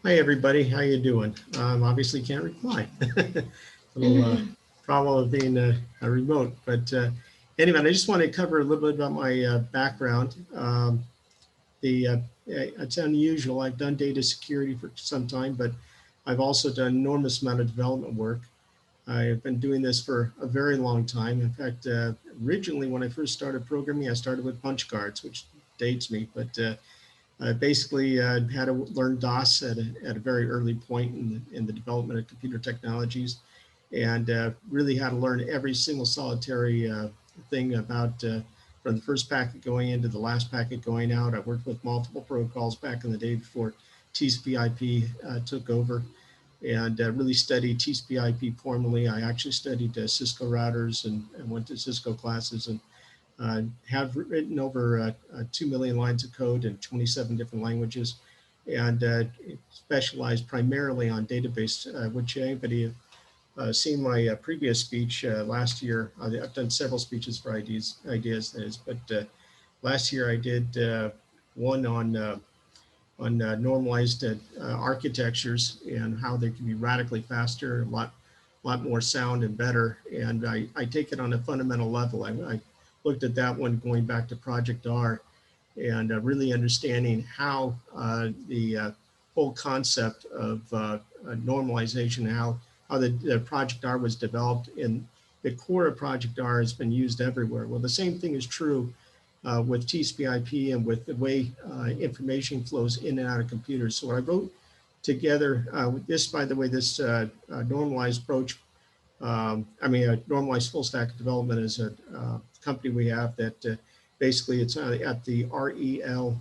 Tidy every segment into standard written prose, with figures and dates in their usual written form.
Hi, everybody. How you doing? Obviously can't reply. Little problem of being a remote. But anyway, I just want to cover a little bit about my background. The It's unusual. I've done data security for some time, but I've also done enormous amount of development work. I've been doing this for a very long time. In fact, originally when I first started programming, I started with punch cards, which dates me. But I basically had to learn DOS at a very early point in the development of computer technologies, and really had to learn every single solitary thing about from the first packet going into the last packet going out. I worked with multiple protocols back in the day before TCP/IP took over, and really studied TCP/IP formally. I actually studied Cisco routers and went to Cisco classes and have written over 2 million lines of code in 27 different languages, and specialized primarily on database, which anybody seen my previous speech last year. I've done several speeches for ideas that is, but last year I did one on normalized architectures and how they can be radically faster, a lot more sound and better. And I take it on a fundamental level. I looked at that one going back to Project R and really understanding how the whole concept of normalization, how the Project R was developed, and the core of Project R has been used everywhere. Well, the same thing is true with TCP/IP and with the way information flows in and out of computers. So I wrote together this, by the way, this normalized approach. A normalized full stack development is a company we have that basically it's at the relalg.com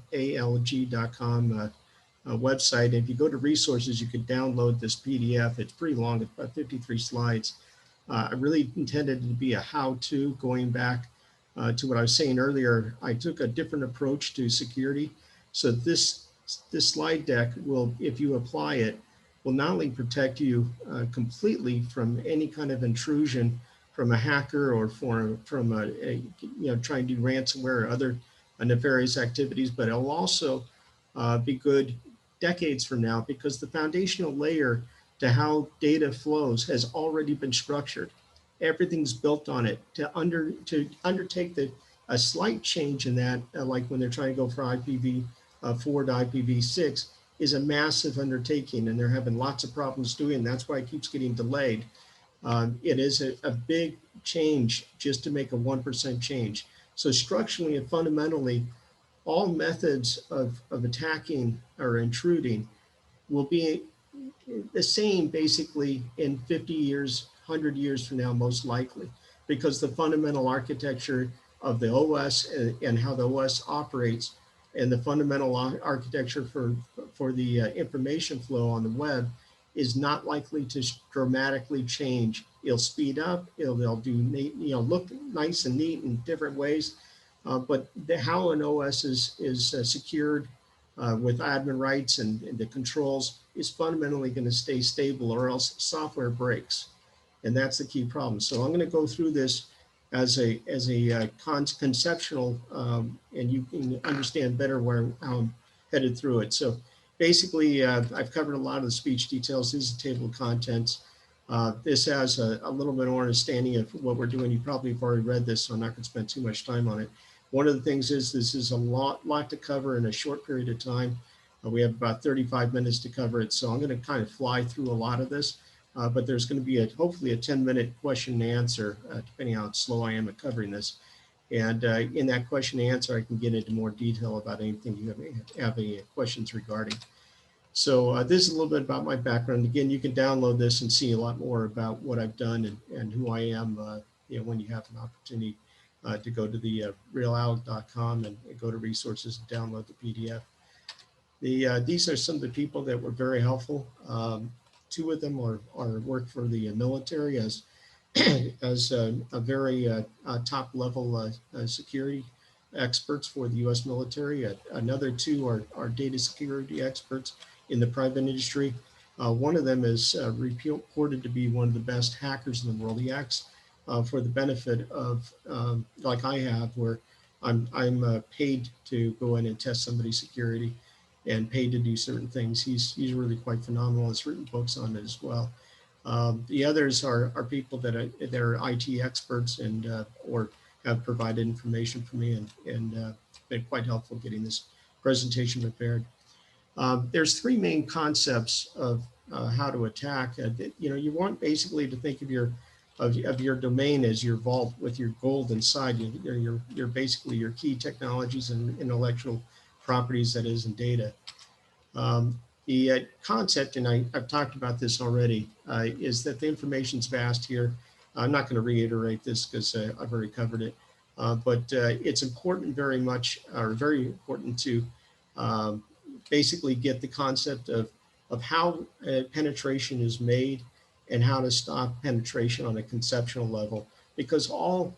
website. If you go to resources, you can download this PDF. It's pretty long, it's about 53 slides. I really intended it to be a how-to going back to what I was saying earlier. I took a different approach to security. So this slide deck will, if you apply it, will not only protect you completely from any kind of intrusion from a hacker or from trying to do ransomware or other nefarious activities, but it'll also be good decades from now because the foundational layer to how data flows has already been structured. Everything's built on it. To undertake a slight change in that, like when they're trying to go for IPv4 to IPv6, is a massive undertaking, and they're having lots of problems doing it. That's why it keeps getting delayed. It is a big change just to make a 1% change. So structurally and fundamentally, all methods of attacking or intruding will be the same basically in 50 years, 100 years from now, most likely, because the fundamental architecture of the OS and how the OS operates and the fundamental architecture for the information flow on the web is not likely to dramatically change. It'll speed up. They'll do look nice and neat in different ways, but how an OS is secured with admin rights and the controls is fundamentally going to stay stable, or else software breaks, and that's the key problem. So I'm going to go through this as a conceptual, and you can understand better how I'm headed through it. So basically, I've covered a lot of the speech details. This is a table of contents. This has a little bit more understanding of what we're doing. You probably have already read this, so I'm not going to spend too much time on it. One of the things is this is a lot to cover in a short period of time. We have about 35 minutes to cover it, so I'm going to kind of fly through a lot of this. But there's going to be hopefully a 10-minute question and answer, depending on how slow I am at covering this. And in that question and answer, I can get into more detail about anything you have any questions regarding. So this is a little bit about my background. Again, you can download this and see a lot more about what I've done and who I am when you have an opportunity to go to the relalg.com and go to resources and download the PDF. These are some of the people that were very helpful. Two of them are work for the military as a very top level security experts for the U.S. military. Another two are data security experts in the private industry. One of them is reported to be one of the best hackers in the world. He acts for the benefit of, like I have, where I'm paid to go in and test somebody's security. and paid to do certain things. He's really quite phenomenal. He's written books on it as well. The others are people that are IT experts and or have provided information for me and been quite helpful getting this presentation prepared. There's three main concepts of how to attack. You want basically to think of your domain as your vault with your gold inside. Your basically your key technologies and intellectual properties, that is, and data. The concept, and I've talked about this already, is that the information's vast here. I'm not going to reiterate this because I've already covered it, but it's important, very much, or very important to um, basically get the concept of how penetration is made and how to stop penetration on a conceptual level, because all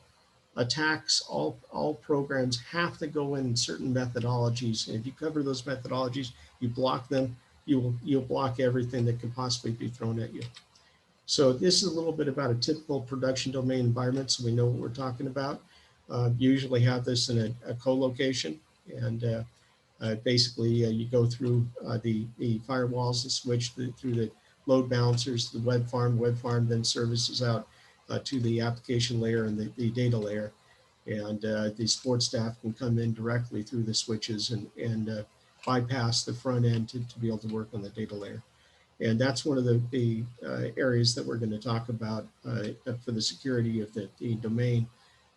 attacks, all programs have to go in certain methodologies. And if you cover those methodologies, you block them, you'll block everything that can possibly be thrown at you. So this is a little bit about a typical production domain environment, so we know what we're talking about. You usually have this in a co-location, and basically you go through the firewalls, the switch through the load balancers, the web farm then services out to the application layer and the data layer. And the support staff can come in directly through the switches and bypass the front end to be able to work on the data layer. And that's one of the areas that we're going to talk about for the security of the domain,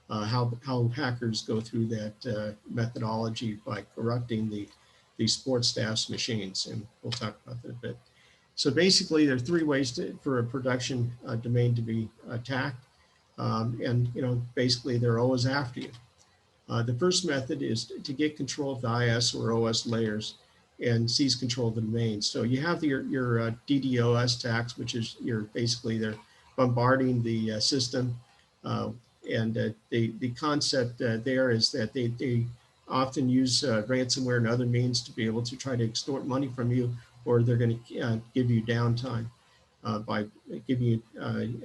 how hackers go through that methodology by corrupting the support staff's machines. And we'll talk about that a bit. So basically, there are three ways for a production domain to be attacked. And basically, they're always after you. The first method is to get control of the IS or OS layers and seize control of the domain. So you have your DDoS attacks, which is basically they're bombarding the system. Uh, and the concept there is that they often use ransomware and other means to be able to try to extort money from you, or they're going to give you downtime by giving you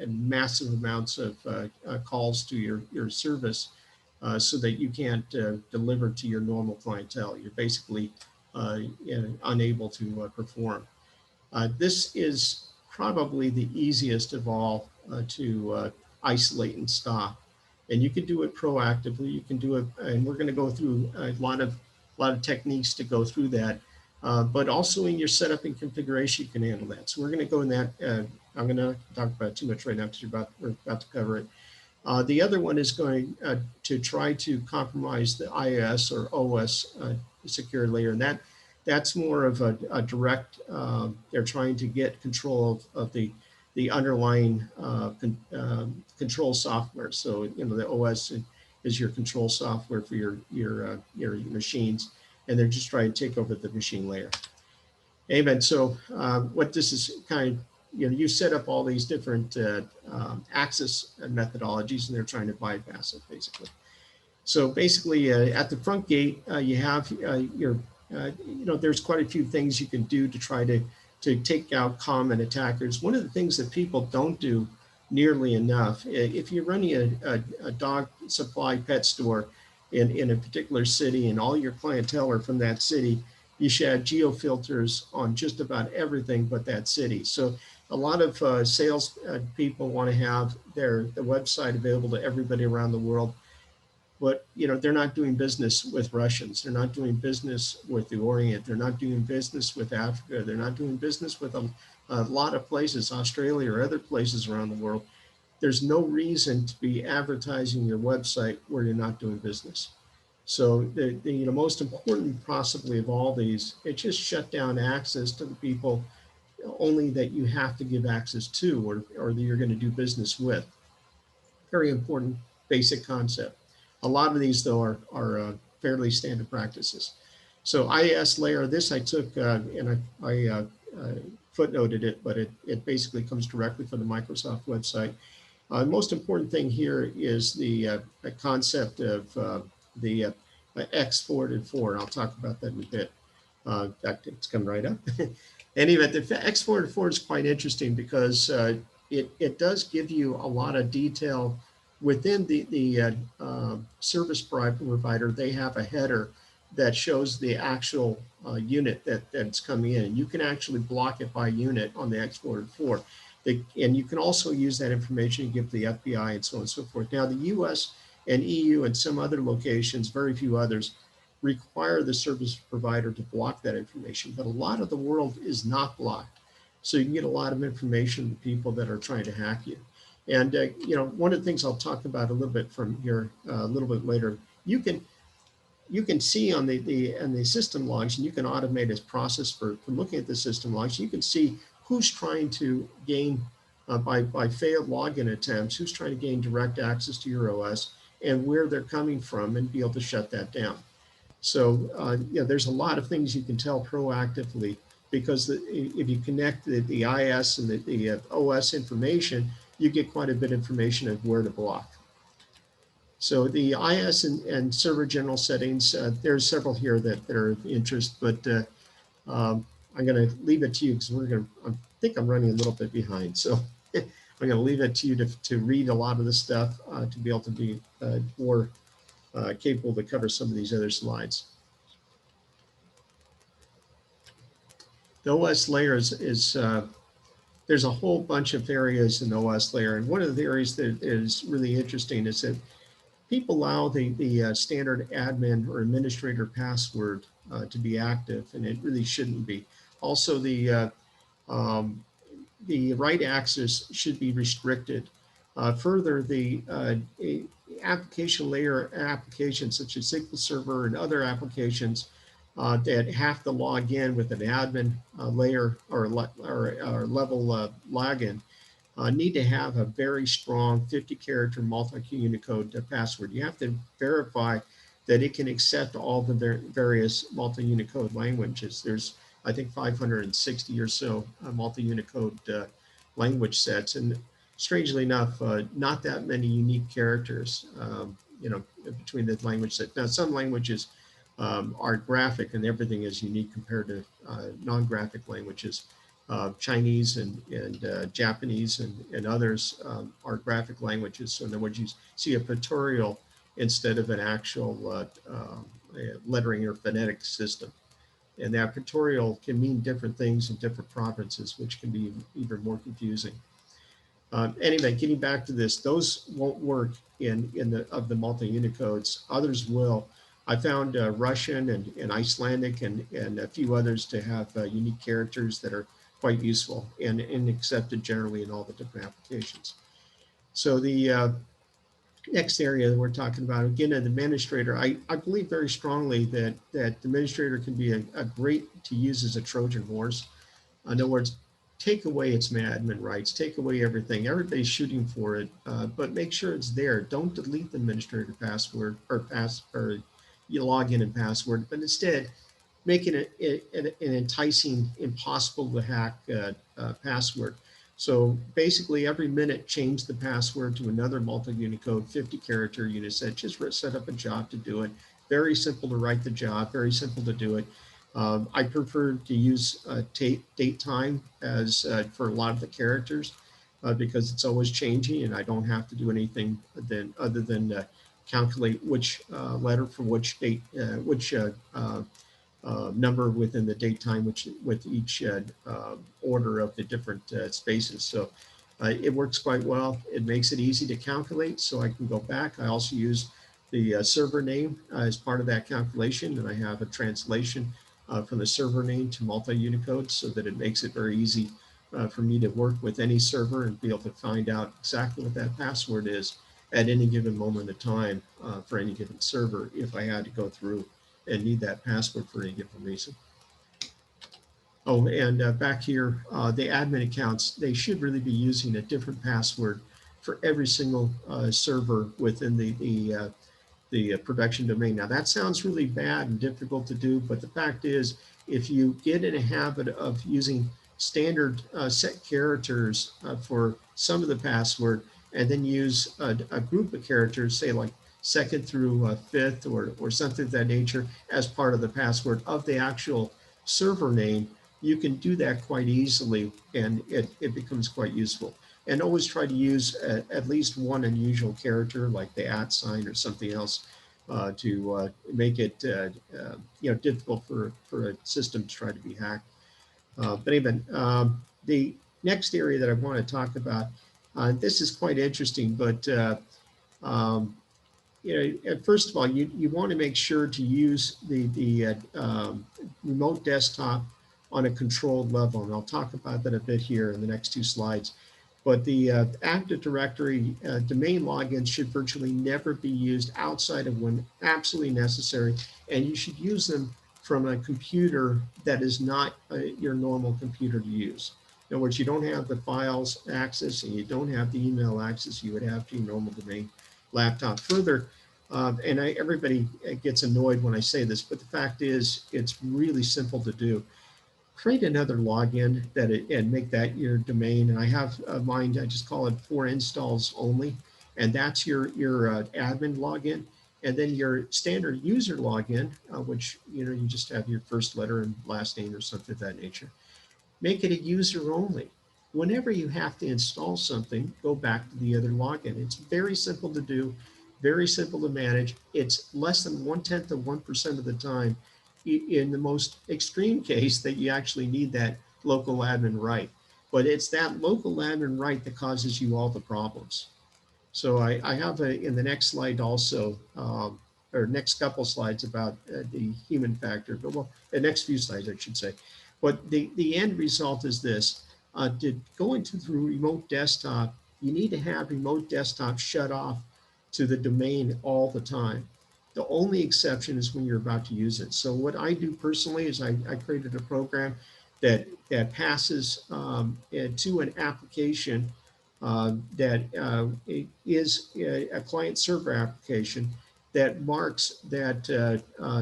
massive amounts of calls to your service so that you can't deliver to your normal clientele. You're basically unable to perform. This is probably the easiest of all to isolate and stop. And you can do it proactively. You can do it, and we're going to go through a lot of techniques to go through that. But also in your setup and configuration, you can handle that. So we're going to go in that. I'm going to talk about too much right now because we're about to cover it. The other one is going to try to compromise the IIS or OS secure layer, and that's more of a direct. They're trying to get control of the underlying control software. So the OS is your control software for your machines, and they're just trying to take over the machine layer. Amen. So what this is kind of, you set up all these different access methodologies, and they're trying to bypass it, basically. So basically, at the front gate, you have there's quite a few things you can do to try to take out common attackers. One of the things that people don't do nearly enough, if you're running a dog supply pet store in a particular city and all your clientele are from that city, you should have geofilters on just about everything but that city. So a lot of sales people want to have the website available to everybody around the world, but they're not doing business with Russians. They're not doing business with the Orient. They're not doing business with Africa. They're not doing business with a lot of places, Australia or other places around the world. There's no reason to be advertising your website where you're not doing business. So the most important possibly of all these, it just shut down access to the people only that you have to give access to or that you're going to do business with. Very important basic concept. A lot of these, though, are fairly standard practices. So IIS layer, this I took and I footnoted it, but it basically comes directly from the Microsoft website. Most important thing here is the concept of the X4 I'll talk about that in a bit. It's coming right up. Anyway, the X4 is quite interesting because it does give you a lot of detail within the service provider. They have a header that shows the actual unit that's coming in. And you can actually block it by unit on the exported for. And you can also use that information to give the FBI and so on and so forth. Now, the US and EU and some other locations, very few others, require the service provider to block that information. But a lot of the world is not blocked. So you can get a lot of information to people that are trying to hack you. And one of the things I'll talk about a little bit from here a little bit later, you can see on the system logs, and you can automate this process for looking at the system logs. You can see who's trying to gain by failed login attempts, who's trying to gain direct access to your OS and where they're coming from, and be able to shut that down. So there's a lot of things you can tell proactively, because if you connect the IS and the OS information, you get quite a bit of information of where to block. So the IS and server general settings, there's several here that are of interest, but I'm going to leave it to you, because I think I'm running a little bit behind. So I'm going to leave it to you to read a lot of this stuff to be able to be more capable to cover some of these other slides. The OS layer is there's a whole bunch of areas in the OS layer, and one of the areas that is really interesting is that people allow the standard admin or administrator password to be active, and it really shouldn't be. Also, the write access should be restricted. Further, the application layer applications such as SQL Server and other applications that have to log in with an admin layer or level login need to have a very strong 50-character multi-Unicode password. You have to verify that it can accept all the various multi-Unicode languages. There's, I think, 560 or so multi-Unicode language sets, and strangely enough, not that many unique characters, between the language set. Now, some languages are graphic, and everything is unique compared to non-graphic languages. Chinese and Japanese and others are graphic languages. So in other words, you see a pictorial instead of an actual lettering or phonetic system. And that pictorial can mean different things in different provinces, which can be even more confusing. Anyway, getting back to this, those won't work in the multi-Unicodes. Others will. I found Russian and Icelandic and a few others to have unique characters that are quite useful and accepted generally in all the different applications. So the next area that we're talking about, again, an administrator, I believe very strongly that the administrator can be a great to use as a Trojan horse. In other words, take away its admin rights, take away everything. Everybody's shooting for it, but make sure it's there. Don't delete the administrator password or you log in and password, but instead making it an enticing, impossible to hack password. So basically, every minute, change the password to another multi-Unicode 50-character unit set. Just set up a job to do it. Very simple to write the job, very simple to do it. I prefer to use date time as for a lot of the characters because it's always changing, and I don't have to do anything other than calculate which letter for which date, which number within the date time, with each order of the different spaces. So it works quite well. It makes it easy to calculate, so I can go back. I also use the server name as part of that calculation, and I have a translation from the server name to multi-Unicode, so that it makes it very easy for me to work with any server and be able to find out exactly what that password is at any given moment of time for any given server if I had to go through and need that password for any given reason. Oh, and back here, the admin accounts, they should really be using a different password for every single server within the production domain. Now, that sounds really bad and difficult to do, but the fact is, if you get in a habit of using standard set characters for some of the password, and then use a group of characters, say like second through fifth or something of that nature as part of the password of the actual server name, you can do that quite easily, and it becomes quite useful. And always try to use at least one unusual character like the @ sign or something else to make it difficult for a system to try to be hacked. But even the next area that I want to talk about, this is quite interesting, but um, first of all, you want to make sure to use the remote desktop on a controlled level, and I'll talk about that a bit here in the next two slides. But the Active Directory domain logins should virtually never be used outside of when absolutely necessary, and you should use them from a computer that is not your normal computer to use. In other words, you don't have the files access and you don't have the email access you would have to your normal domain laptop. Further, and everybody gets annoyed when I say this, but the fact is it's really simple to do. Create another login and make that your domain. And I have mine, I just call it for installs only. And that's your admin login. And then your standard user login, which, you just have your first letter and last name or something of that nature. Make it a user only. Whenever you have to install something, go back to the other login. It's very simple to do, very simple to manage. It's less than 1/10 of 1% of the time, in the most extreme case, that you actually need that local admin right. But it's that local admin right that causes you all the problems. So I have in the next slide also, or next couple slides, about the human factor, but well, the next few slides, I should say. But the end result is this. To go into the remote desktop, you need to have remote desktop shut off to the domain all the time. The only exception is when you're about to use it. So what I do personally is I created a program that passes to an application that is a client server application that marks that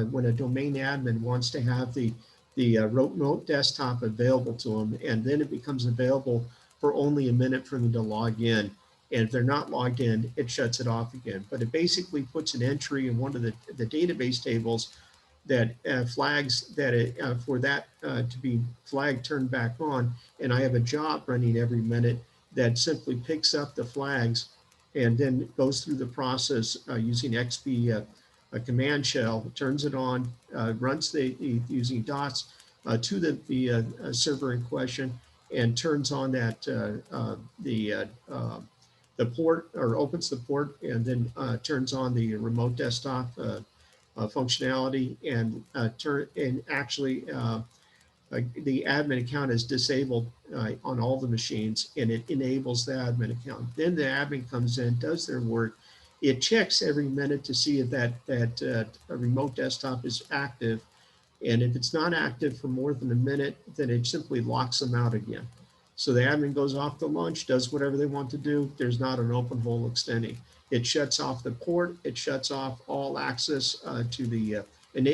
when a domain admin wants to have the remote desktop available to them, and then it becomes available for only a minute for them to log in. And if they're not logged in, it shuts it off again. But it basically puts an entry in one of the database tables that flags that for that to be flagged turned back on. And I have a job running every minute that simply picks up the flags and then goes through the process using XP, a command shell, turns it on, runs using dots to the server in question, and turns on that the port, or opens the port, and then turns on the remote desktop functionality, and actually the admin account is disabled on all the machines, and it enables the admin account. Then the admin comes in, does their work. It checks every minute to see if that remote desktop is active. And if it's not active for more than a minute, then it simply locks them out again. So the admin goes off to lunch, does whatever they want to do. There's not an open hole extending. It shuts off the port. It shuts off all access to the,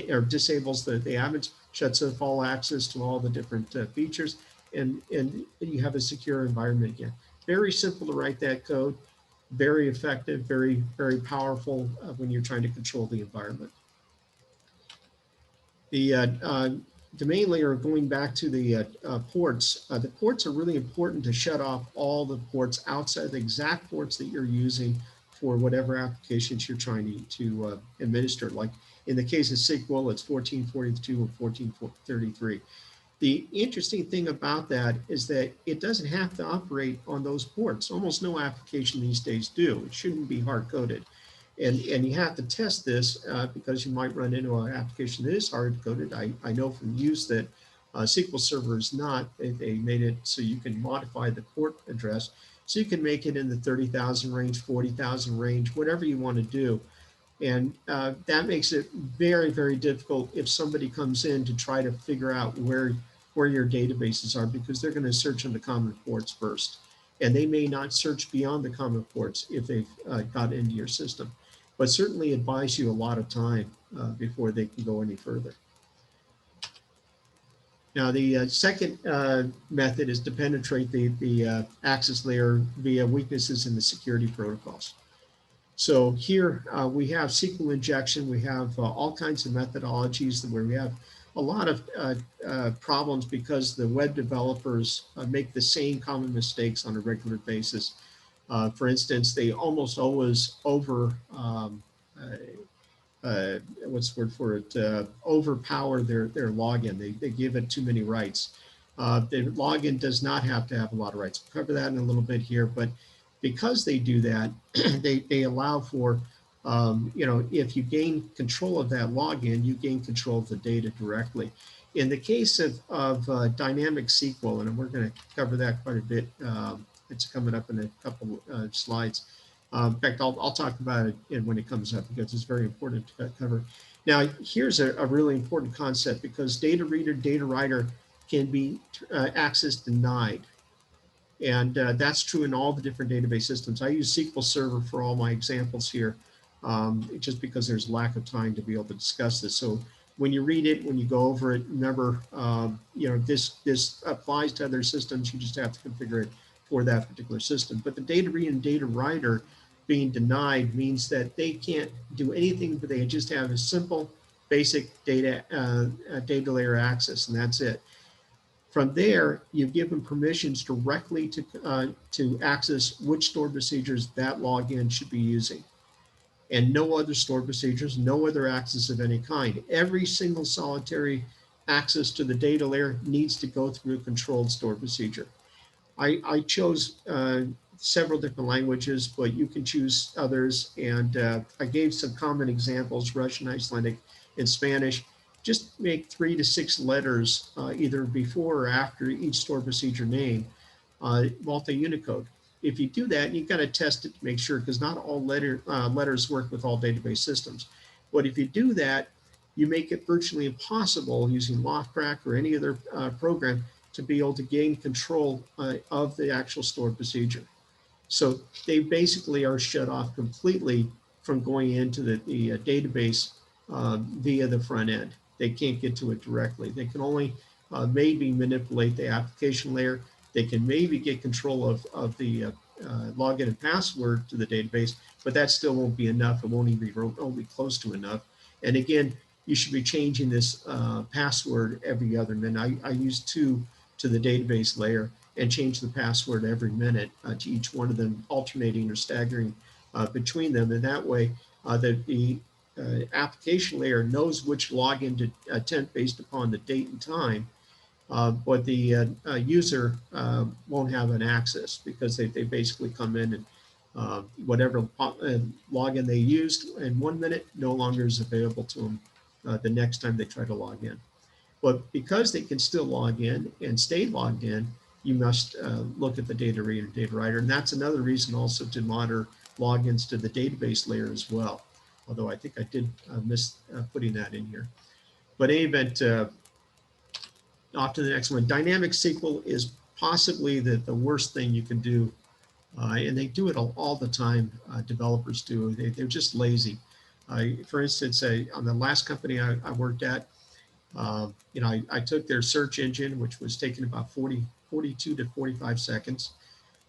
or disables the admins, shuts off all access to all the different features, and you have a secure environment again. Very simple to write that code, very effective, very, very powerful when you're trying to control the environment. The domain layer, going back to the ports, the ports are really important to shut off all the ports outside the exact ports that you're using for whatever applications you're trying to administer. Like in the case of SQL, it's 1442 and 1433. The interesting thing about that is that it doesn't have to operate on those ports. Almost no application these days do. It shouldn't be hard-coded. And you have to test this because you might run into an application that is hard-coded. I know from use that SQL Server is not. They made it so you can modify the port address. So you can make it in the 30,000 range, 40,000 range, whatever you want to do. And that makes it very, very difficult if somebody comes in to try to figure out where your databases are, because they're going to search on the common ports first. And they may not search beyond the common ports if they've got into your system. But certainly it buys you a lot of time before they can go any further. Now, the second method is to penetrate the access layer via weaknesses in the security protocols. So here we have SQL injection. We have all kinds of methodologies where we have a lot of problems because the web developers make the same common mistakes on a regular basis. For instance, they almost always what's the word for it, overpower their login. They give it too many rights. The login does not have to have a lot of rights. We'll cover that in a little bit here, but because they do that, they allow for, if you gain control of that login, you gain control of the data directly. In the case of dynamic SQL, and we're going to cover that quite a bit, it's coming up in a couple slides. In fact, I'll talk about it when it comes up because it's very important to cover. Now, here's a really important concept because data reader, data writer can be access denied. And that's true in all the different database systems. I use SQL Server for all my examples here, just because there's lack of time to be able to discuss this. So when you read it, when you go over it, remember, this applies to other systems. You just have to configure it for that particular system. But the data reader and data writer being denied means that they can't do anything, but they just have a simple, basic data layer access, and that's it. From there, you give them permissions directly to access which stored procedures that login should be using. And no other stored procedures, no other access of any kind. Every single solitary access to the data layer needs to go through a controlled stored procedure. I chose several different languages, but you can choose others. And I gave some common examples, Russian, Icelandic, and Spanish. Just make 3 to 6 letters either before or after each stored procedure name, multi-Unicode. If you do that, you've got to test it to make sure, because not all letters work with all database systems. But if you do that, you make it virtually impossible using LoftCrack or any other program to be able to gain control of the actual stored procedure. So they basically are shut off completely from going into the database via the front end. They can't get to it directly. They can only maybe manipulate the application layer. They can maybe get control of the login and password to the database, but that still won't be enough. It won't even be close to enough. And again, you should be changing this password every other minute. I use 2 to the database layer and change the password every minute to each one of them, alternating or staggering between them. And that way, the application layer knows which login to attempt based upon the date and time, but the user won't have an access because they basically come in and whatever login they used in 1 minute no longer is available to them the next time they try to log in. But because they can still log in and stay logged in, you must look at the data reader, data writer. And that's another reason also to monitor logins to the database layer as well. Although I think I did miss putting that in here. But in any event, off to the next one. Dynamic SQL is possibly the worst thing you can do. And they do it all the time. Developers do. They're just lazy. For instance, on the last company I worked at, I took their search engine, which was taking about 42 to 45 seconds.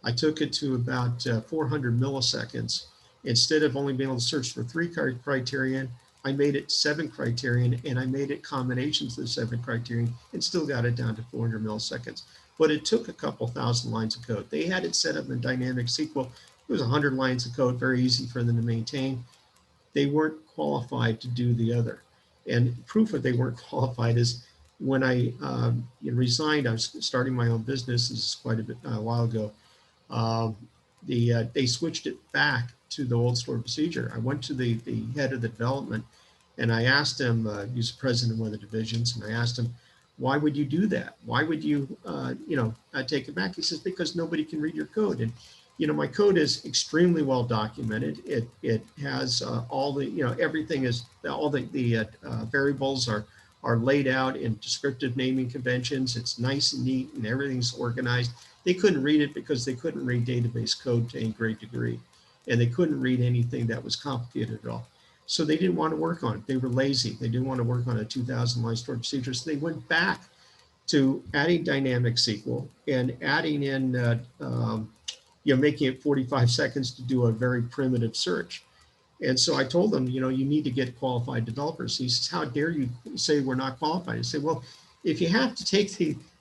I took it to about 400 milliseconds. Instead of only being able to search for 3 criterion, I made it 7 criterion, and I made it combinations of the 7 criterion and still got it down to 400 milliseconds. But it took a couple thousand lines of code. They had it set up in dynamic SQL. It was 100 lines of code, very easy for them to maintain. They weren't qualified to do the other. And proof that they weren't qualified is when I resigned. I was starting my own business. This is quite a while ago. They switched it back to the old stored procedure. I went to the head of the development, and I asked him, he was president of one of the divisions, and I asked him, why would you do that? Why would you, take it back? He says, because nobody can read your code. And my code is extremely well documented. It has all the, everything is, all the variables are laid out in descriptive naming conventions. It's nice and neat and everything's organized. They couldn't read it because they couldn't read database code to any great degree. And they couldn't read anything that was complicated at all. So they didn't want to work on it. They were lazy. They didn't want to work on a 2,000 line stored procedure. So they went back to adding dynamic SQL and adding in, making it 45 seconds to do a very primitive search. And so I told them, you need to get qualified developers. He says, how dare you say we're not qualified? I say, well, if you have to take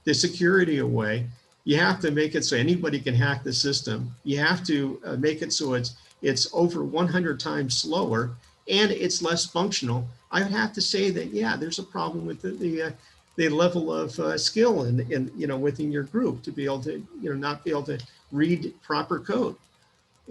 the security away, you have to make it so anybody can hack the system. You have to make it so it's over 100 times slower. and it's less functional, I would have to say that, yeah, there's a problem with the level of skill within your group to be able to, not be able to read proper code.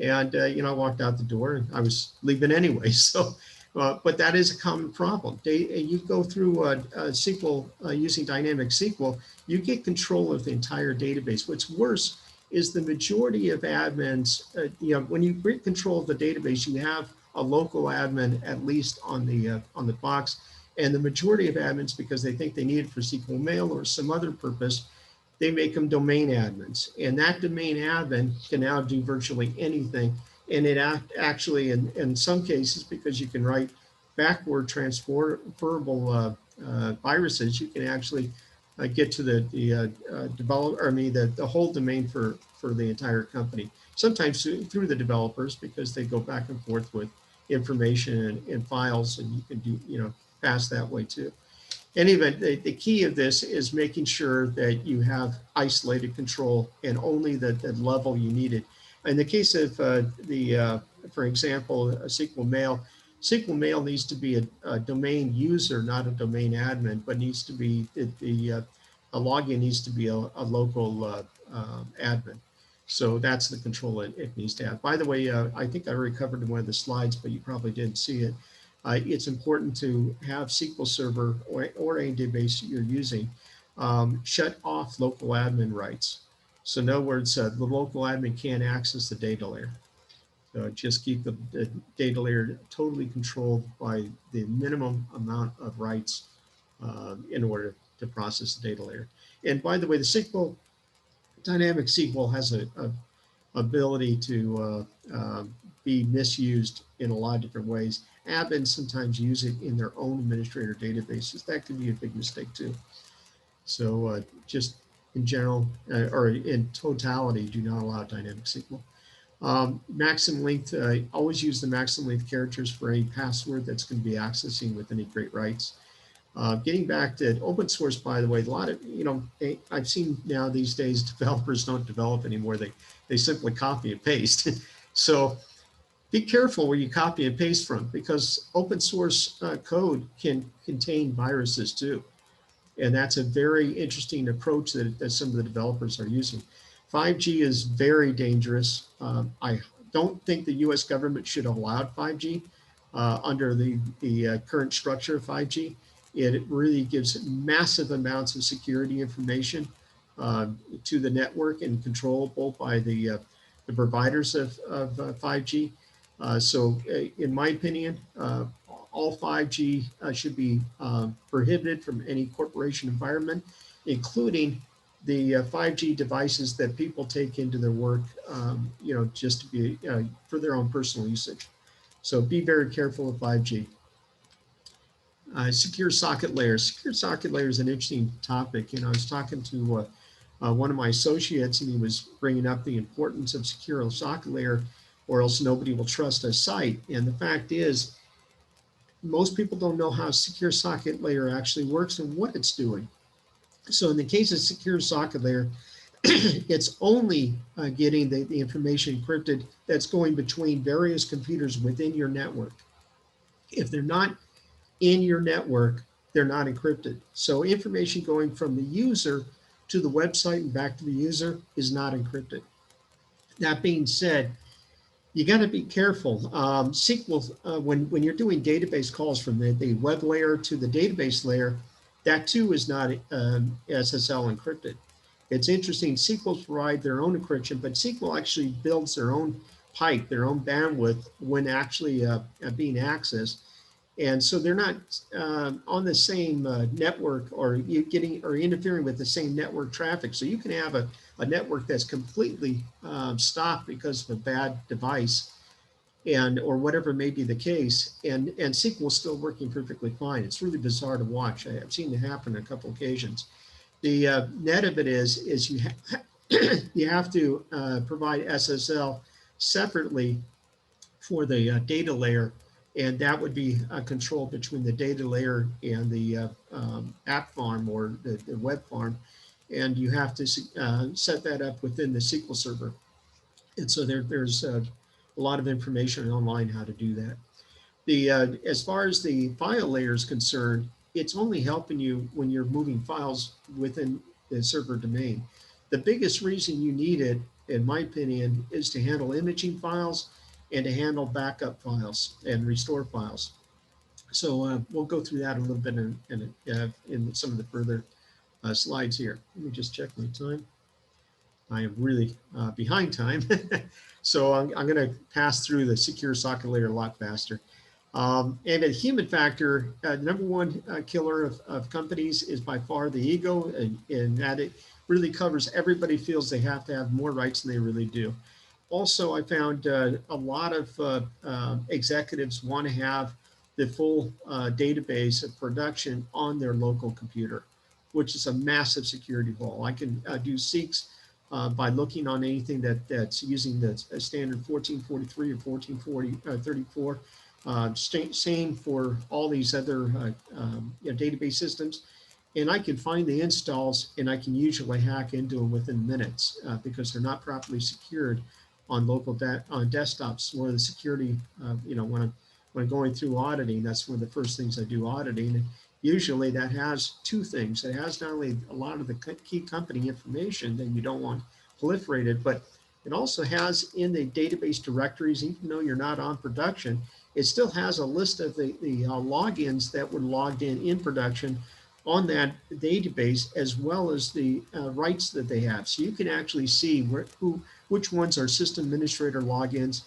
And, I walked out the door and I was leaving anyway. So, but that is a common problem. You go through SQL using dynamic SQL, you get control of the entire database. What's worse is the majority of admins, when you get control of the database, you have a local admin at least on the box. And the majority of admins, because they think they need it for SQL Mail or some other purpose, they make them domain admins. And that domain admin can now do virtually anything. And it actually, in some cases, because you can write backward transferable viruses, you can actually get to the developer, the whole domain for the entire company. Sometimes through the developers, because they go back and forth with information and files, and you can do, pass that way too. In any event, the key of this is making sure that you have isolated control and only the level you need it. In the case of for example, a SQL Mail needs to be a domain user, not a domain admin, but needs to be a login needs to be a local admin. So that's the control it needs to have. By the way, I think I already covered in one of the slides, but you probably didn't see it. It's important to have SQL Server or any database you're using shut off local admin rights. So in other words, the local admin can't access the data layer. So just keep the data layer totally controlled by the minimum amount of rights in order to process the data layer. And by the way, the dynamic SQL has a ability to be misused in a lot of different ways. Admins sometimes use it in their own administrator databases. That could be a big mistake too. So just in general, or in totality, do not allow dynamic SQL. Maximum length, always use the maximum length characters for any password that's going to be accessing with any great rights. Getting back to open source, by the way, a lot of, I've seen now these days developers don't develop anymore. They simply copy and paste. So be careful where you copy and paste from, because open source code can contain viruses too. And that's a very interesting approach that some of the developers are using. 5G is very dangerous. I don't think the US government should have allowed 5G under the current structure of 5G. It really gives massive amounts of security information to the network and controllable by the providers of 5G. So in my opinion, all 5G should be prohibited from any corporation environment, including the 5G devices that people take into their work, just to be for their own personal usage. So be very careful with 5G. Secure socket layers. Secure socket layer is an interesting topic. I was talking to one of my associates, and he was bringing up the importance of secure socket layer, or else nobody will trust a site. And the fact is, most people don't know how secure socket layer actually works and what it's doing. So in the case of secure socket layer, it's only getting the information encrypted that's going between various computers within your network. If they're not in your network, they're not encrypted. So information going from the user to the website and back to the user is not encrypted. That being said, you got to be careful. SQL, when you're doing database calls from the web layer to the database layer, that too is not SSL encrypted. It's interesting, SQL provide their own encryption, but SQL actually builds their own pipe, their own bandwidth when actually being accessed. And so they're not on the same network, or you getting or interfering with the same network traffic. So you can have a network that's completely stopped because of a bad device, and or whatever may be the case, and SQL is still working perfectly fine. It's really bizarre to watch. I've seen it happen on a couple occasions. The net of it is you have to provide SSL separately for the data layer, and that would be a control between the data layer and the app farm, or the web farm, and you have to set that up within the SQL server. And so there's a lot of information online how to do that. The as far as the file layer is concerned, it's only helping you when you're moving files within the server domain. The biggest reason you need it, in my opinion, is to handle imaging files and to handle backup files and restore files. So we'll go through that a little bit in some of the further slides here. Let me just check my time. I am really behind time. So I'm going to pass through the secure socket layer a lot faster. And a human factor, number one killer of companies is by far the ego, and that it really covers everybody feels they have to have more rights than they really do. Also, I found a lot of executives want to have the full database of production on their local computer, which is a massive security hole. I can do seeks by looking on anything that's using the standard 1443 or 1434. Same for all these other database systems. And I can find the installs and I can usually hack into them within minutes because they're not properly secured on local on desktops. One of the security, when I'm going through auditing, that's one of the first things I do auditing. And usually that has two things. It has not only a lot of the key company information that you don't want proliferated, but it also has in the database directories, even though you're not on production, it still has a list of the logins that were logged in production on that database, as well as the rights that they have. So you can actually see which ones are system administrator logins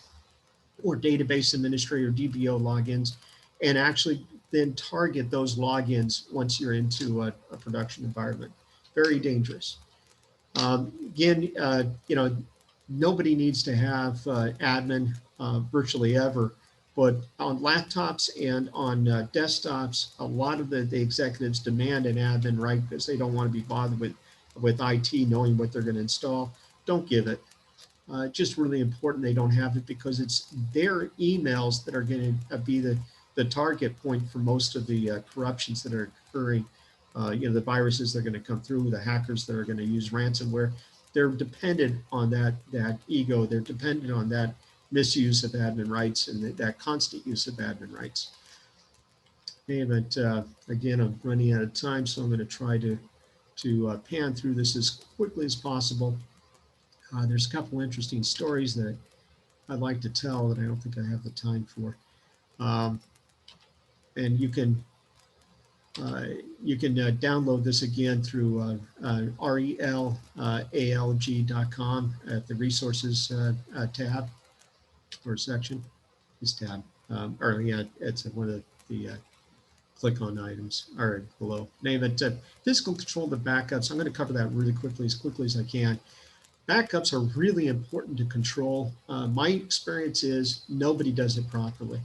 or database administrator DBO logins, and actually then target those logins once you're into a production environment. Very dangerous. Again, nobody needs to have admin virtually ever, but on laptops and on desktops, a lot of the executives demand an admin right because they don't want to be bothered with IT knowing what they're going to install. Don't give it. Just really important they don't have it because it's their emails that are going to be the target point for most of the corruptions that are occurring. The viruses that are going to come through, the hackers that are going to use ransomware, they're dependent on that ego. They're dependent on that misuse of admin rights and that constant use of admin rights. Okay, but again, I'm running out of time, so I'm going to try to pan through this as quickly as possible. There's a couple interesting stories that I'd like to tell that I don't think I have the time for. And you can download this again through relalg.com at the resources tab or section. This tab, it's one of the click on items or below. Name it physical control of the backups. I'm going to cover that really quickly as I can. Backups are really important to control. My experience is nobody does it properly.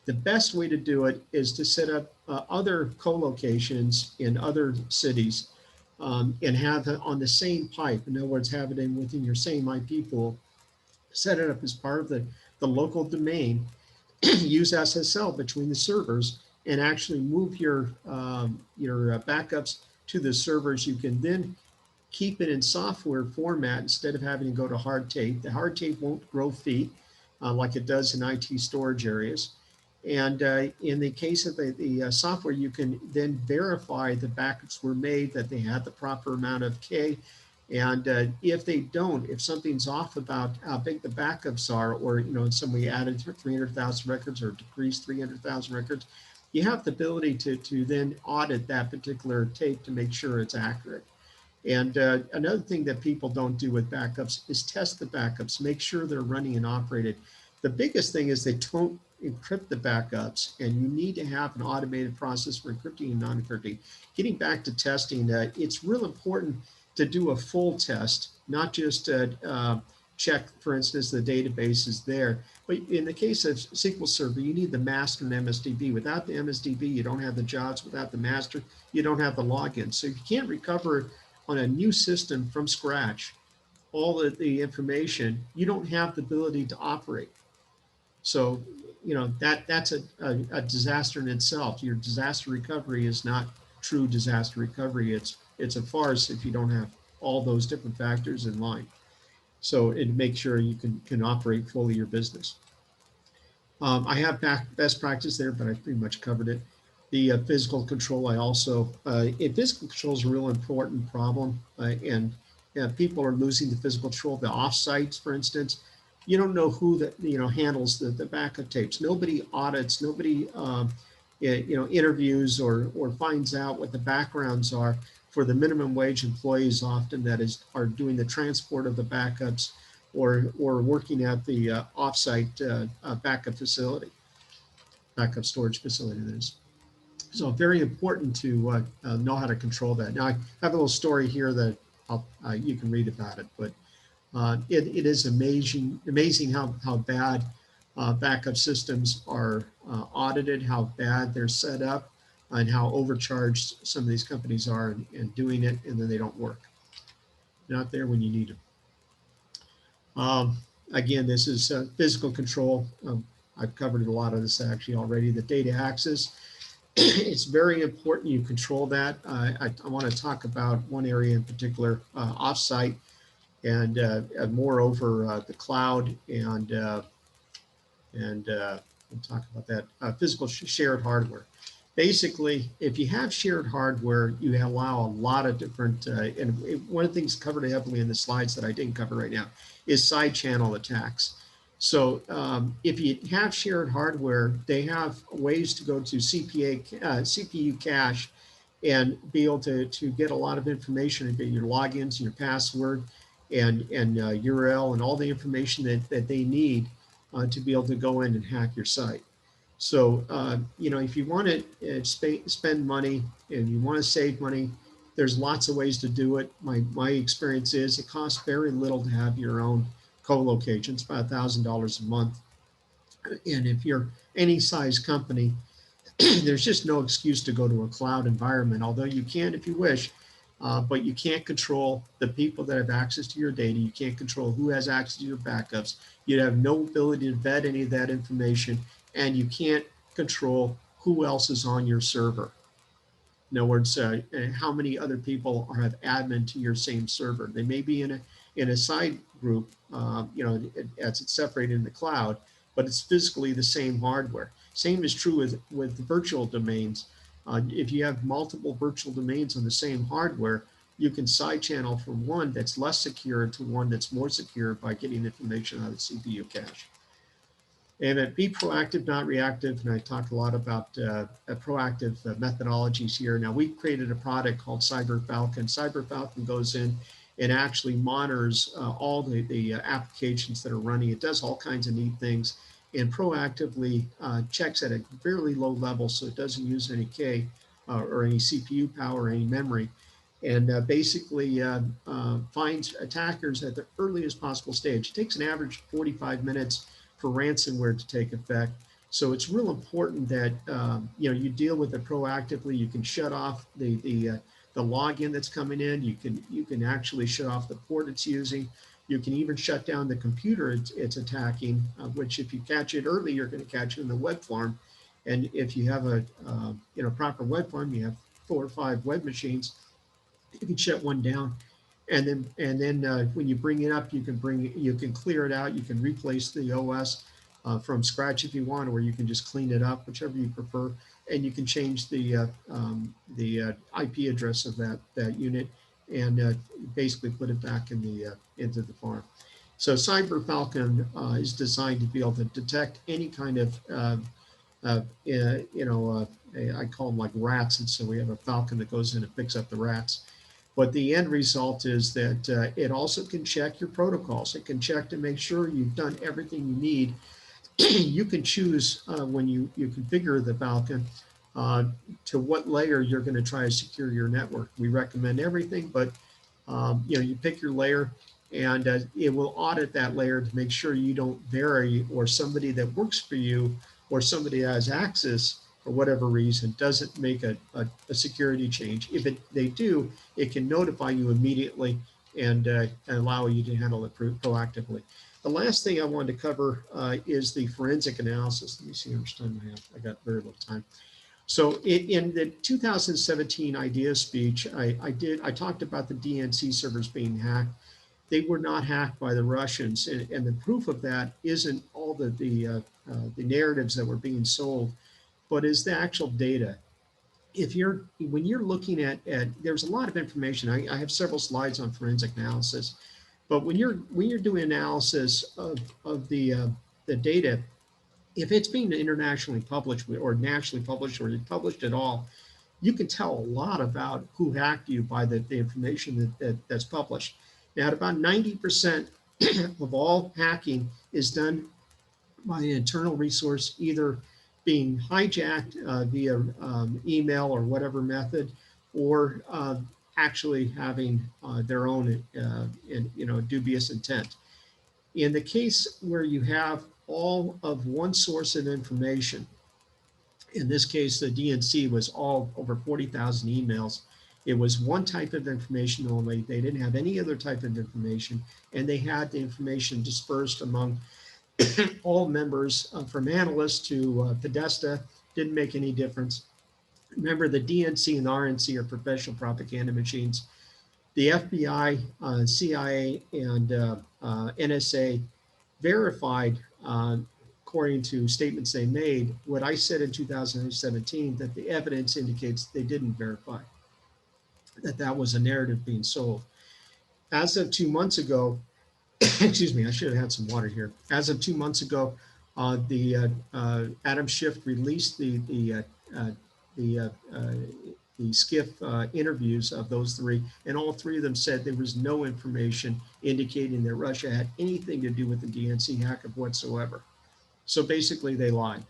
The best way to do it is to set up other co-locations in other cities and have it on the same pipe. In other words, have it within your same IP pool. Set it up as part of the local domain. Use SSL between the servers and actually move your backups to the servers. You can then keep it in software format instead of having to go to hard tape. The hard tape won't grow feet like it does in IT storage areas. And in the case of the software, you can then verify the backups were made, that they had the proper amount of K. And if they don't, if something's off about how big the backups are, or somebody added 300,000 records or decreased 300,000 records, you have the ability to then audit that particular tape to make sure it's accurate. And another thing that people don't do with backups is test the backups, make sure they're running and operated. The biggest thing is they don't encrypt the backups, and you need to have an automated process for encrypting and non-encrypting. Getting back to testing, it's real important to do a full test, not just check, for instance, the database is there. But in the case of SQL Server, you need the master and MSDB. Without the MSDB, you don't have the jobs. Without the master, you don't have the login. So if you can't recover on a new system from scratch all of the information, you don't have the ability to operate. So, that's a disaster in itself. Your disaster recovery is not true disaster recovery. It's a farce if you don't have all those different factors in line. So it makes sure you can operate fully your business. I have best practice there, but I pretty much covered it. The physical control, I also, physical control is a real important problem, and people are losing the physical control. The offsites, for instance, you don't know who that handles the backup tapes. Nobody audits, nobody interviews or finds out what the backgrounds are for the minimum wage employees often that are doing the transport of the backups or working at the offsite backup facility, backup storage facility. That is. So very important to know how to control that. Now I have a little story here that you can read about it, but it is amazing how bad backup systems are audited, how bad they're set up, and how overcharged some of these companies are in doing it, and then they don't work. They're not there when you need them. Um, Again, this is physical control. I've covered a lot of this actually already. The data access, it's very important you control that. I want to talk about one area in particular, offsite, and more over the cloud, and we'll talk about that. Physical shared hardware. Basically, if you have shared hardware, you allow a lot of different, and one of the things covered heavily in the slides that I didn't cover right now is side channel attacks. So if you have shared hardware, they have ways to go to CPU cache and be able to get a lot of information about your logins, your password, and URL, and all the information that they need to be able to go in and hack your site. So, if you want to spend money and you want to save money, there's lots of ways to do it. My experience is it costs very little to have your own co-location. It's about $1,000 a month. And if you're any size company, there's just no excuse to go to a cloud environment, although you can if you wish, but you can't control the people that have access to your data. You can't control who has access to your backups. You have no ability to vet any of that information, and you can't control who else is on your server. In other words, how many other people have admin to your same server. They may be in a side group, as it's separated in the cloud, but it's physically the same hardware. Same is true with virtual domains. If you have multiple virtual domains on the same hardware, you can side channel from one that's less secure to one that's more secure by getting information out of the CPU cache. And be proactive, not reactive. And I talk a lot about proactive methodologies here. Now, we created a product called Cyber Falcon. Cyber Falcon goes in and actually monitors all the applications that are running. It does all kinds of neat things and proactively checks at a fairly low level, so it doesn't use any K or any CPU power or any memory, and basically finds attackers at the earliest possible stage. It takes an average 45 minutes for ransomware to take effect. So it's real important that you deal with it proactively. You can shut off the login that's coming in. You can actually shut off the port it's using. You can even shut down the computer it's attacking, which if you catch it early, you're going to catch it in the web farm. And if you have a proper web farm, you have 4 or 5 web machines, you can shut one down, and then when you bring it up, you can clear it out. You can replace the OS from scratch if you want, or you can just clean it up, whichever you prefer. And you can change the IP address of that unit and basically put it back into the farm. So Cyber Falcon is designed to be able to detect any kind of I call them like rats, and so we have a falcon that goes in and picks up the rats. But the end result is that it also can check your protocols. It can check to make sure you've done everything you need. You can choose when you configure the Falcon to what layer you're going to try to secure your network. We recommend everything, but you pick your layer, and it will audit that layer to make sure you don't vary, or somebody that works for you or somebody that has access for whatever reason doesn't make a security change. If they do, it can notify you immediately and allow you to handle it proactively. The last thing I wanted to cover is the forensic analysis. Let me see how much time I have. I got very little time. So in the 2017 IDEA speech, I talked about the DNC servers being hacked. They were not hacked by the Russians, and the proof of that isn't all the the narratives that were being sold, but is the actual data. If you're when you're looking at there's a lot of information. I have several slides on forensic analysis, but when you're doing analysis of the data, if it's being internationally published or nationally published or published at all, you can tell a lot about who hacked you by the information that's published. Now, about 90% of all hacking is done by an internal resource, either being hijacked via email or whatever method, or actually having their own, dubious intent. In the case where you have all of one source of information, in this case, the DNC was all over 40,000 emails. It was one type of information only. They didn't have any other type of information, and they had the information dispersed among all members, from analysts to Podesta. Didn't make any difference. Remember, the DNC and the RNC are professional propaganda machines. The FBI, CIA, and NSA verified, according to statements they made, what I said in 2017, that the evidence indicates they didn't verify, that that was a narrative being sold. As of 2 months ago, excuse me, I should have had some water here. As of 2 months ago, the Adam Schiff released the the SCIF interviews of those three, and all three of them said there was no information indicating that Russia had anything to do with the DNC hack of whatsoever. So basically, they lied,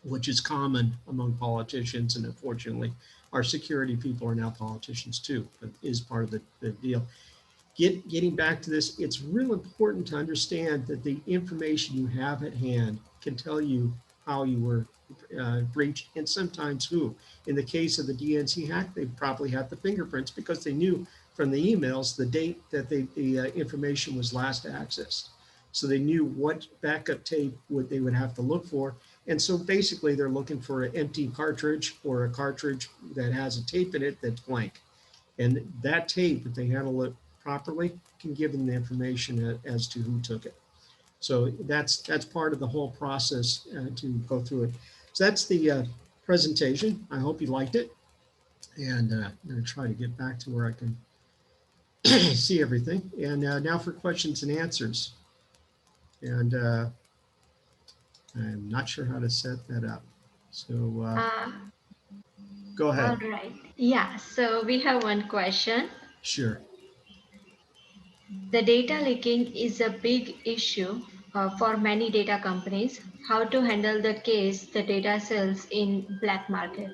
which is common among politicians, and unfortunately, our security people are now politicians too. But is part of the deal. Getting back to this, it's real important to understand that the information you have at hand can tell you how you were breached, and sometimes who. In the case of the DNC hack, they probably had the fingerprints because they knew from the emails the date that the information was last accessed. So they knew what backup tape they would have to look for. And so basically, they're looking for an empty cartridge or a cartridge that has a tape in it that's blank. And that tape, if they handle it properly, can give them the information as to who took it. So that's part of the whole process to go through it. So that's the presentation. I hope you liked it. And I'm going to try to get back to where I can see everything. And now for questions and answers. And I'm not sure how to set that up. So Uh, go all ahead. right. Yeah, so we have one question. Sure. The data leaking is a big issue for many data companies. How to handle the case the data sells in black market?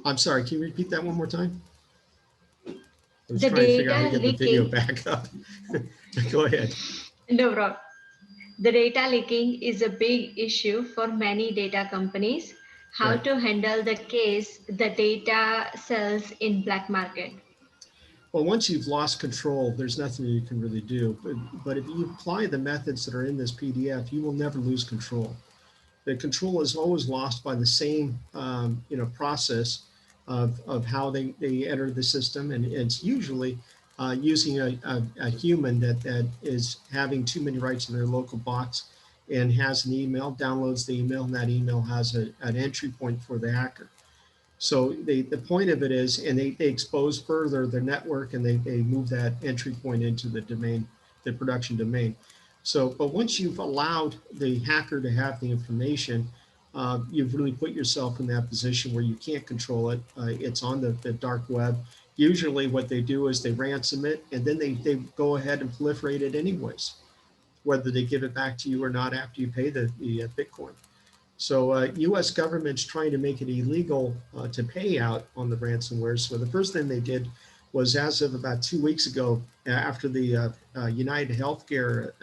I'm sorry. Can you repeat that one more time? I was The trying to figure out how to data get the video leaking, back up. Go ahead. no problem. The data leaking is a big issue for many data companies. How Right. to handle the case the data sells in black market? Well, once you've lost control, there's nothing you can really do. But if you apply the methods that are in this PDF, you will never lose control. The control is always lost by the same process of how they enter the system, and it's usually using a human that is having too many rights in their local box and has an email, downloads the email, and that email has an entry point for the hacker. So the point of it is, and they expose further the network, and they move that entry point into the domain, the production domain. So, but once you've allowed the hacker to have the information, you've really put yourself in that position where you can't control it. It's on the dark web. Usually what they do is they ransom it, and then they go ahead and proliferate it anyways, whether they give it back to you or not after you pay the Bitcoin. So U.S. government's trying to make it illegal to pay out on the ransomware. So the first thing they did was, as of about 2 weeks ago, after the United Healthcare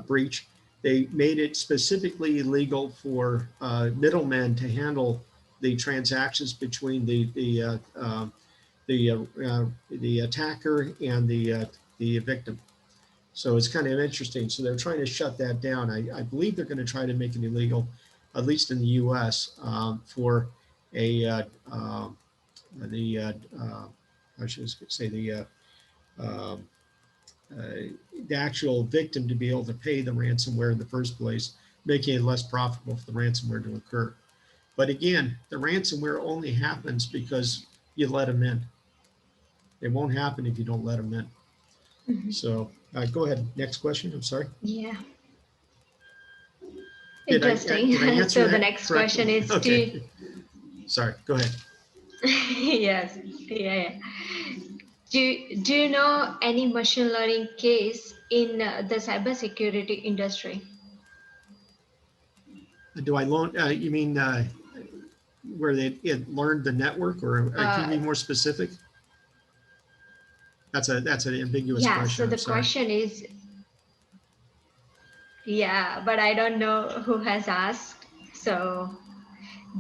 breach, they made it specifically illegal for middlemen to handle the transactions between the attacker and the victim. So it's kind of interesting. So they're trying to shut that down. I believe they're going to try to make it illegal, at least in the U.S., for a the I should say the the actual victim to be able to pay the ransomware in the first place, making it less profitable for the ransomware to occur. But again, the ransomware only happens because you let them in. It won't happen if you don't let them in. Mhm. So go ahead. Next question. I'm sorry. Yeah, Did I interesting. answer So the that next correctly? question is, Okay. Sorry. Go ahead. yes, yeah, yeah. Do you know any machine learning case in the cybersecurity industry? Do I loan? You mean where they it learned the network, or can you Uh, be more specific? That's an ambiguous yeah, question. so I'm the sorry. question is, yeah, but I don't know who has asked. So,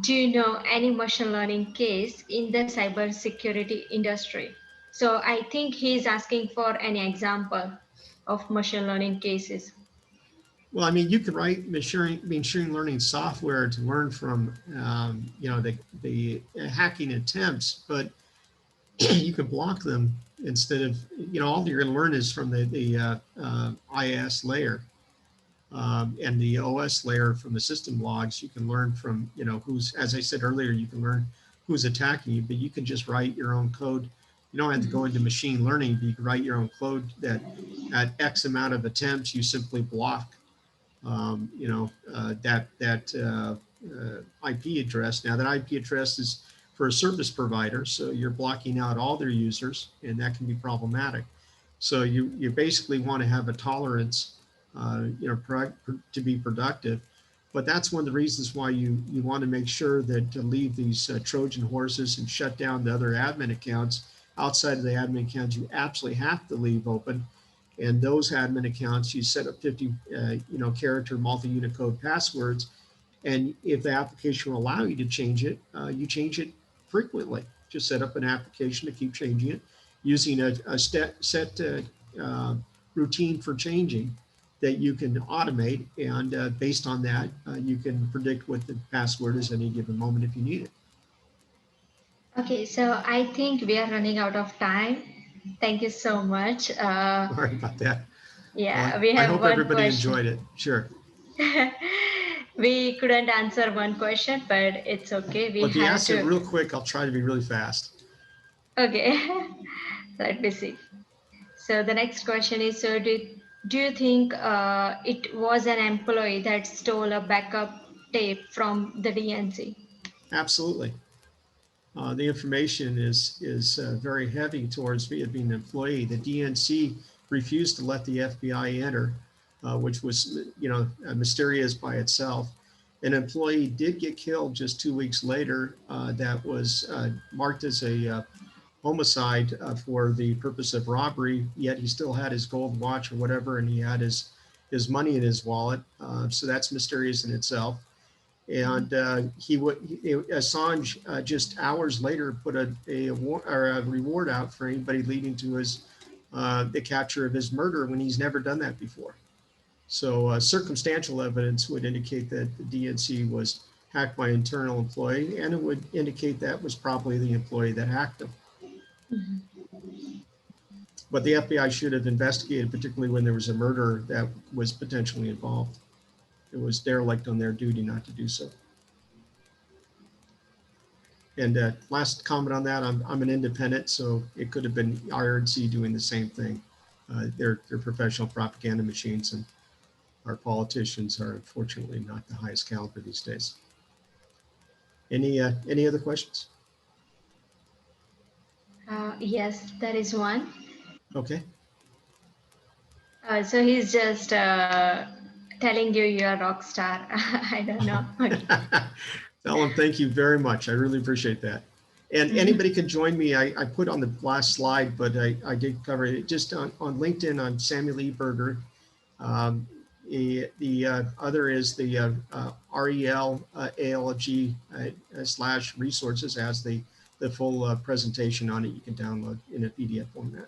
do you know any machine learning case in the cybersecurity industry? So, I think he's asking for an example of machine learning cases. Well, I mean, you can write machine learning software to learn from, the hacking attempts, but you can block them instead of, all you're going to learn is from the IS layer, and the OS layer from the system logs. You can learn from, who's, as I said earlier, you can learn who's attacking you, but you can just write your own code. You don't have to go Mhm. into machine learning, but you can write your own code that at X amount of attempts, you simply block that IP address. Now that IP address is for a service provider, so you're blocking out all their users, and that can be problematic. So you basically want to have a tolerance, to be productive. But that's one of the reasons why you want to make sure that to leave these Trojan horses and shut down the other admin accounts. Outside of the admin accounts, you absolutely have to leave open, and those admin accounts, you set up 50 character multi-unit code passwords, and if the application will allow you to change it, you change it frequently. Just set up an application to keep changing it using a set uh, routine for changing that you can automate, and based on that, you can predict what the password is at any given moment if you need it. Okay, so I think we are running out of time. Thank you so much. Sorry about that. Well, Yeah, we I have hope one everybody question. enjoyed it. Sure. We couldn't answer one question, but it's okay. We Well, if you have ask it to. real quick, I'll try to be really fast. Okay, let me see. So the next question is: so do you think it was an employee that stole a backup tape from the DNC? Absolutely. The information is very heavy towards me being an employee. The DNC refused to let the FBI enter, which was mysterious by itself. An employee did get killed just 2 weeks later. That was marked as a homicide for the purpose of robbery. Yet he still had his gold watch or whatever, and he had his money in his wallet. So that's mysterious in itself. And he would Assange just hours later put a reward out for anybody leading to his the capture of his murder when he's never done that before. So circumstantial evidence would indicate that the DNC was hacked by an internal employee, and it would indicate that was probably the employee that hacked them. Mhm. But the FBI should have investigated, particularly when there was a murder that was potentially involved. It was derelict on their duty not to do so. And last comment on that, I'm an independent, so it could have been IRC doing the same thing. They're professional propaganda machines, and our politicians are unfortunately not the highest caliber these days. Any other questions? Yes, there is one. Okay. So he's just telling you you're a rock star. I don't know. Okay. Tell them thank you very much. I really appreciate that. And anybody can join me. I put on the last slide, but I did cover it just on LinkedIn. I'm Samuel E. Berger. Um, the other is the REL ALG /resources has the full presentation on it. You can download in a PDF format.